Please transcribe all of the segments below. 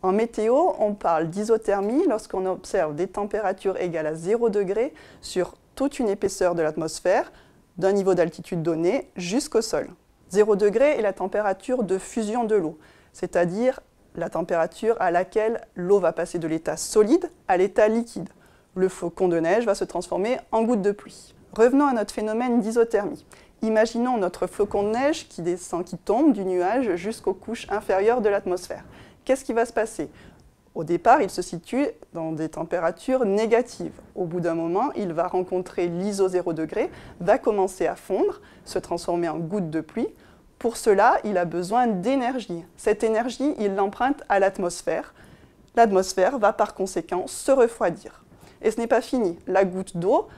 En météo, on parle d'isothermie lorsqu'on observe des températures égales à 0 degré sur toute une épaisseur de l'atmosphère, d'un niveau d'altitude donné jusqu'au sol. 0 degré est la température de fusion de l'eau, c'est-à-dire la température à laquelle l'eau va passer de l'état solide à l'état liquide. Le flocon de neige va se transformer en goutte de pluie. Revenons à notre phénomène d'isothermie. Imaginons notre flocon de neige qui descend, qui tombe du nuage jusqu'aux couches inférieures de l'atmosphère. Qu'est-ce qui va se passer ? Au départ, il se situe dans des températures négatives. Au bout d'un moment, il va rencontrer l'iso 0 degré, va commencer à fondre, se transformer en goutte de pluie. Pour cela, il a besoin d'énergie. Cette énergie, il l'emprunte à l'atmosphère. L'atmosphère va par conséquent se refroidir. Et ce n'est pas fini. La goutte d'eau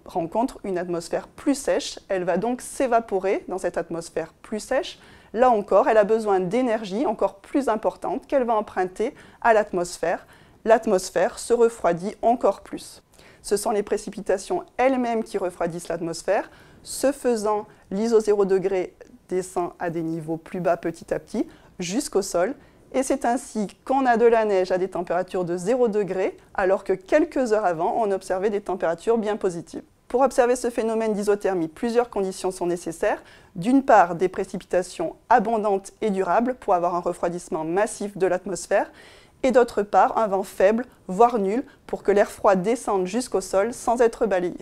rencontre une atmosphère plus sèche. Elle va donc s'évaporer dans cette atmosphère plus sèche. Là encore, elle a besoin d'énergie encore plus importante qu'elle va emprunter à l'atmosphère. L'atmosphère se refroidit encore plus. Ce sont les précipitations elles-mêmes qui refroidissent l'atmosphère. Ce faisant, l'iso 0 degré descend à des niveaux plus bas petit à petit jusqu'au sol. Et c'est ainsi qu'on a de la neige à des températures de 0 degré, alors que quelques heures avant, on observait des températures bien positives. Pour observer ce phénomène d'isothermie, plusieurs conditions sont nécessaires. D'une part, des précipitations abondantes et durables pour avoir un refroidissement massif de l'atmosphère, et d'autre part, un vent faible, voire nul, pour que l'air froid descende jusqu'au sol sans être balayé.